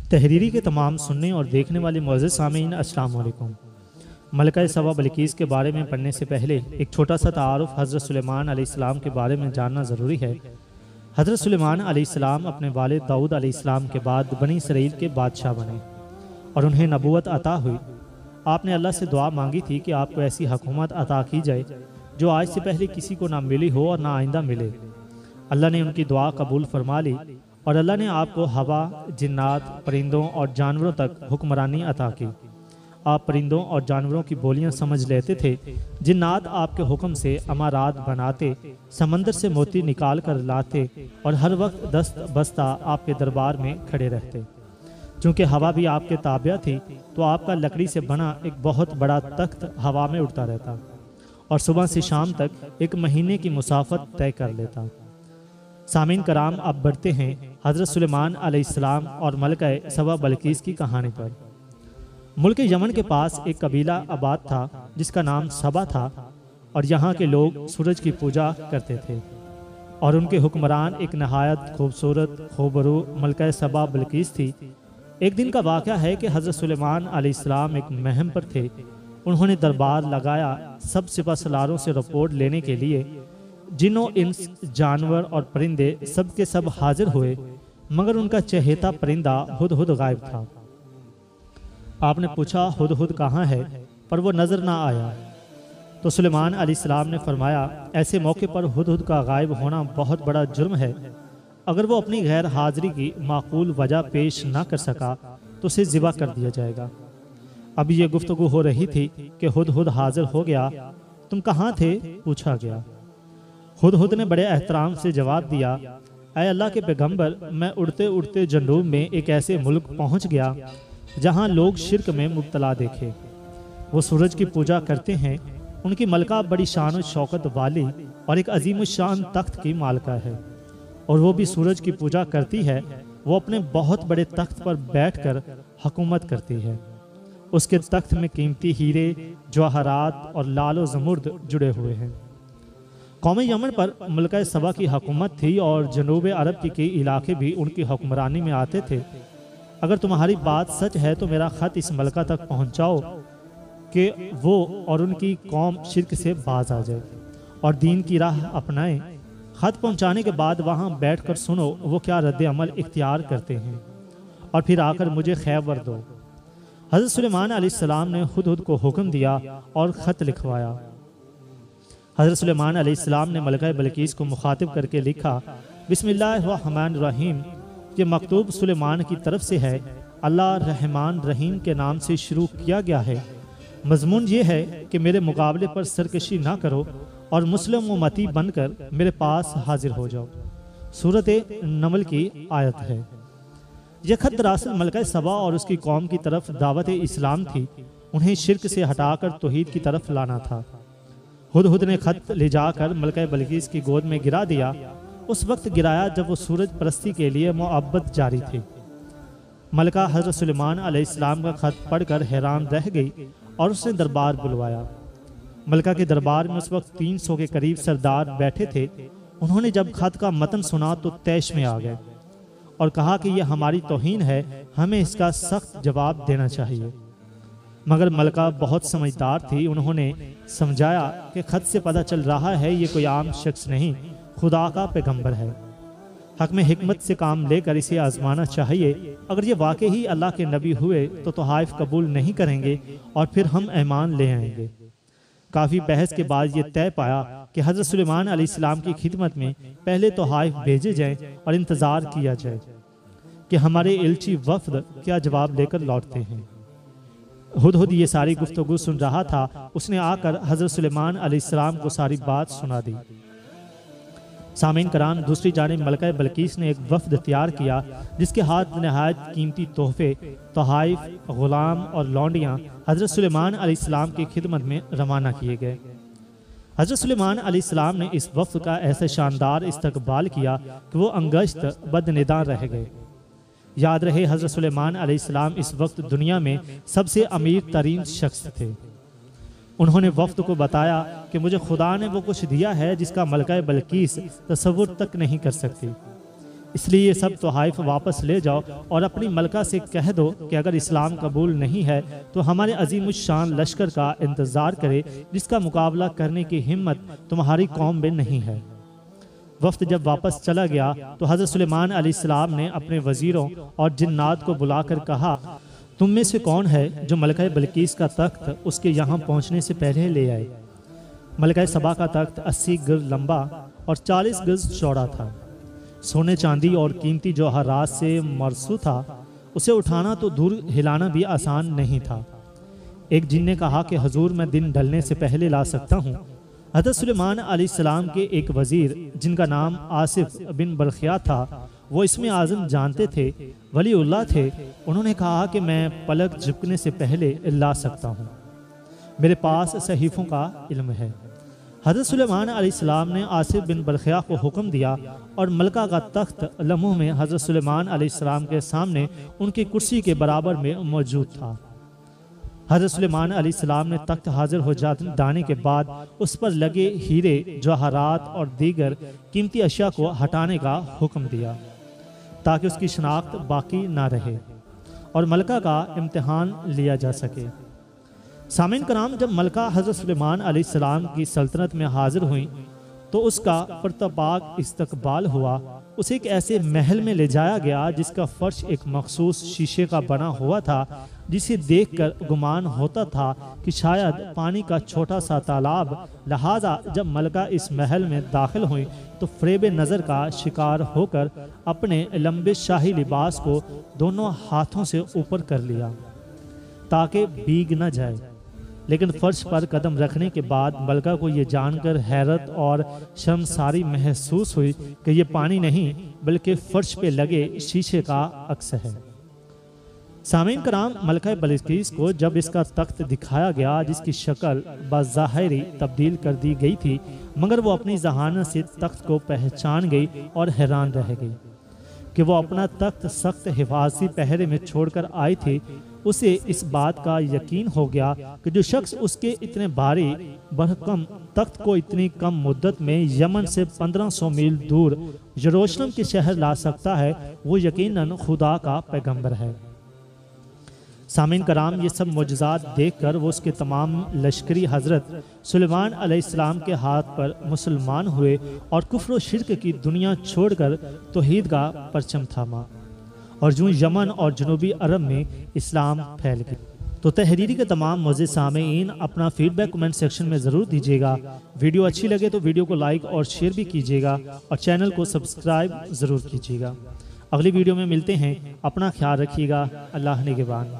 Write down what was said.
تحریری کے تمام سننے اور دیکھنے والے معزز سامعین السلام علیکم۔ ملکہ سبا بلقیس کے بارے میں پڑھنے سے پہلے ایک چھوٹا سا تعارف حضرت سلیمان علیہ السلام کے بارے میں جاننا ضروری ہے۔ حضرت سلیمان علیہ السلام اپنے والد داؤد علیہ السلام کے بعد بنی اسرائیل کے بادشاہ بنے اور انہیں نبوت عطا ہوئی۔ آپ نے اللہ سے دعا مانگی تھی کہ آپ کو ایسی حکومت عطا کی جائے جو آج سے پہلے کسی کو نہ ملی ہو اور نہ آئندہ ملے۔ اللہ نے ان کی دعا قبول فرما لی اور اللہ نے آپ کو ہوا، جنات، پرندوں اور جانوروں تک حکمرانی عطا کی۔ آپ پرندوں اور جانوروں کی بولیاں سمجھ لیتے تھے، جنات آپ کے حکم سے امارات بناتے، سمندر سے موتی نکال کر لاتے اور ہر وقت دست بستہ آپ کے دربار میں کھڑے رہتے۔ چونکہ ہوا بھی آپ کے تابع تھی تو آپ کا لکڑی سے بنا ایک بہت بڑا تخت ہوا میں اڑتا رہتا اور صبح سے شام تک ایک مہینے کی مسافت طے کر لیتا۔ سامعین کرام، اب بڑھتے ہیں حضرت سلیمان علیہ السلام اور ملکہ سبا بلقیس کی کہانی پر۔ ملک یمن کے پاس ایک قبیلہ آباد تھا جس کا نام سبا تھا، اور یہاں کے لوگ سورج کی پوجا کرتے تھے اور ان کے حکمران ایک نہایت خوبصورت خوبرو ملکہ سبا بلقیس تھی۔ ایک دن کا واقعہ ہے کہ حضرت سلیمان علیہ السلام ایک مہم پر تھے۔ انہوں نے دربار لگایا سب سپہ سالاروں سے رپورٹ لینے کے لیے۔ جنوں، انس، جانور اور پرندے سب کے سب حاضر ہوئے، مگر ان کا چہیتا پرندہ ہدہد غائب تھا۔ آپ نے پوچھا ہدہد کہاں ہے، پر وہ نظر نہ آیا۔ تو سلیمان علیہ السلام نے فرمایا، ایسے موقع پر ہدہد کا غائب ہونا بہت بڑا جرم ہے۔ اگر وہ اپنی غیر حاضری کی معقول وجہ پیش نہ کر سکا تو اسے ذبح کر دیا جائے گا۔ اب یہ گفتگو ہو رہی تھی کہ ہدہد حاضر ہو گیا۔ تم کہاں تھے؟ پوچھا گیا۔ ہدہد نے بڑے احترام سے جواب دیا، اے اللہ کے پیغمبر، میں اڑتے اڑتے جنوب میں ایک ایسے ملک پہنچ گیا جہاں لوگ شرک میں مبتلا دیکھے۔ وہ سورج کی پوجا کرتے ہیں۔ ان کی ملکہ بڑی شان و شوکت والی اور ایک عظیم الشان تخت کی مالکہ ہے، اور وہ بھی سورج کی پوجا کرتی ہے۔ وہ اپنے بہت بڑے تخت پر بیٹھ کر حکومت کرتی ہے۔ اس کے تخت میں قیمتی ہیرے، جواہرات اور لال و زمرد جڑے ہوئے ہیں۔ قوم یمن پر ملکہ سبا کی حکومت تھی اور جنوب عرب کے کئی علاقے بھی ان کی حکمرانی میں آتے تھے۔ اگر تمہاری بات سچ ہے تو میرا خط اس ملکہ تک پہنچاؤ کہ وہ اور ان کی قوم شرک سے باز آ جائے اور دین کی راہ اپنائیں۔ خط پہنچانے کے بعد وہاں بیٹھ کر سنو وہ کیا رد عمل اختیار کرتے ہیں، اور پھر آ کر مجھے خیبر دو۔ حضرت سلیمان علیہ السلام نے ہدہد کو حکم دیا اور خط لکھوایا۔ حضرت سلیمان علیہ السلام نے ملکہ بلقیس کو مخاطب کر کے لکھا، بسم اللہ الرحمن الرحیم۔ یہ مکتوب سلیمان کی طرف سے ہے، اللہ رحمان رحیم کے نام سے شروع کیا گیا ہے۔ مضمون یہ ہے کہ میرے مقابلے پر سرکشی نہ کرو اور مسلم و متی بن کر میرے پاس حاضر ہو جاؤ۔ سورۃ نمل کی آیت ہے۔ یہ خط دراصل ملکہ سبا اور اس کی قوم کی طرف دعوت اسلام تھی۔ انہیں شرک سے ہٹا کر توحید کی طرف لانا تھا۔ ہدہد نے خط لے جا کر ملکہ بلقیس کی گود میں گرا دیا۔ اس وقت گرایا جب وہ سورج پرستی کے لیے معبد جاری تھی۔ ملکہ حضرت سلیمان علیہ السلام کا خط پڑھ کر حیران رہ گئی اور اس نے دربار بلوایا۔ ملکہ کے دربار میں اس وقت 300 کے قریب سردار بیٹھے تھے۔ انہوں نے جب خط کا متن سنا تو طیش میں آ گئے اور کہا کہ یہ ہماری توہین ہے، ہمیں اس کا سخت جواب دینا چاہیے۔ مگر ملکہ بہت سمجھدار تھی۔ انہوں نے سمجھایا کہ خط سے پتہ چل رہا ہے یہ کوئی عام شخص نہیں، خدا کا پیغمبر ہے۔ حق میں حکمت سے کام لے کر اسے آزمانا چاہیے۔ اگر یہ واقعی اللہ کے نبی ہوئے تو تحائف قبول نہیں کریں گے اور پھر ہم ایمان لے آئیں گے۔ کافی بحث کے بعد یہ طے پایا کہ حضرت سلیمان علیہ السلام کی خدمت میں پہلے تحائف بھیجے جائیں اور انتظار کیا جائے کہ ہمارے الچی وفد کیا جواب لے کر لوٹتے ہیں۔ ہدہد یہ ساری گفتگو سن رہا تھا۔ اس نے آ کر حضرت سلیمان علیہ السلام کو ساری بات سنا دی۔ سامعین کرام، دوسری جانب ملکہ بلقیس نے ایک وفد تیار کیا جس کے ہاتھ نہایت قیمتی تحفے، تحائف، غلام اور لونڈیاں حضرت سلیمان علیہ السلام کی خدمت میں روانہ کیے گئے۔ حضرت سلیمان علیہ السلام نے اس وفد کا ایسے شاندار استقبال کیا کہ وہ انگشت بدنداں رہ گئے۔ یاد رہے حضرت سلیمان علیہ السلام اس وقت دنیا میں سب سے امیر ترین شخص تھے۔ انہوں نے وفد کو بتایا کہ مجھے خدا نے وہ کچھ دیا ہے جس کا ملکہ بلقیس تصور تک نہیں کر سکتی۔ اس لیے یہ سب تحائف واپس لے جاؤ اور اپنی ملکہ سے کہہ دو کہ اگر اسلام قبول نہیں ہے تو ہمارے عظیم الشان لشکر کا انتظار کرے جس کا مقابلہ کرنے کی ہمت تمہاری قوم میں نہیں ہے۔ وفد جب واپس چلا گیا تو حضرت سلیمان علیہ السلام نے اپنے وزیروں اور جنات کو بلا کر کہا، تم میں سے کون ہے جو ملکہ بلقیس کا تخت اس کے یہاں پہنچنے سے پہلے لے آئے؟ ملکہ سبا کا تخت 80 گز لمبا اور 40 گز چوڑا تھا، سونے چاندی اور قیمتی جوہرات سے مرصوص تھا، اسے اٹھانا تو دور ہلانا بھی آسان نہیں تھا۔ ایک جن نے کہا کہ حضور میں دن ڈھلنے سے پہلے لا سکتا ہوں۔ حضرت سلیمان علیہ السلام کے ایک وزیر جن کا نام آصف بن برخیا تھا، وہ اسم اعظم جانتے تھے، ولی اللہ تھے، انہوں نے کہا کہ میں پلک جھپکنے سے پہلے لا سکتا ہوں، میرے پاس صحیفوں کا علم ہے۔ حضرت سلیمان علیہ السلام نے آصف بن برخیا کو حکم دیا اور ملکہ کا تخت لمحوں میں حضرت سلیمان علیہ السلام کے سامنے ان کی کرسی کے برابر میں موجود تھا۔ حضرت سلیمان علیہ السلام نے تخت حاضر ہو جانے کے بعد اس پر لگے ہیرے، جوہرات اور دیگر قیمتی اشیاء کو ہٹانے کا حکم دیا تاکہ اس کی شناخت باقی نہ رہے اور ملکہ کا امتحان لیا جا سکے۔ سامعین کرام، جب ملکہ حضرت سلیمان علیہ السلام کی سلطنت میں حاضر ہوئیں تو اس کا پرتپاک استقبال ہوا۔ اسے ایک ایسے محل میں لے جایا گیا جس کا فرش ایک مخصوص شیشے کا بنا ہوا تھا، جسے دیکھ کر گمان ہوتا تھا کہ شاید پانی کا چھوٹا سا تالاب۔ لہٰذا جب ملکہ اس محل میں داخل ہوئیں تو فریب نظر کا شکار ہو کر اپنے لمبے شاہی لباس کو دونوں ہاتھوں سے اوپر کر لیا تاکہ بھیگ نہ جائے، لیکن فرش پر قدم رکھنے کے بعد ملکہ کو یہ جان کر حیرت اور شرمساری محسوس ہوئی کہ یہ پانی نہیں بلکہ فرش پہ لگے شیشے کا عکس ہے۔ سامعین کرام، ملکہ بلقیس کو جب اس کا تخت دکھایا گیا جس کی شکل بظاہری تبدیل کر دی گئی تھی، مگر وہ اپنی ذہانت سے تخت کو پہچان گئی اور حیران رہ گئی کہ وہ اپنا تخت سخت حفاظتی پہرے میں چھوڑ کر آئی تھی۔ اسے اس بات کا یقین ہو گیا کہ جو شخص اس کے اتنے بھاری بھرکم تخت کو اتنی کم مدت میں یمن سے 1500 میل دور یروشلم کے شہر لا سکتا ہے، وہ یقیناً خدا کا پیغمبر ہے۔ سامعین کرام، یہ سب معجزات دیکھ کر وہ اس کے تمام لشکری حضرت سلیمان علیہ السلام کے ہاتھ پر مسلمان ہوئے اور کفر و شرک کی دنیا چھوڑ کر توحید کا پرچم تھاما، اور جو یمن اور جنوبی عرب میں اسلام پھیل گئی۔ تو تحریری کے تمام معزز سامعین اپنا فیڈ بیک کمنٹ سیکشن میں ضرور دیجیے گا۔ ویڈیو اچھی لگے تو ویڈیو کو لائک اور شیئر بھی کیجیے گا اور چینل کو سبسکرائب ضرور کیجیے گا۔ اگلی ویڈیو میں ملتے ہیں، اپنا خیال رکھیے گا، اللہ نگہبان۔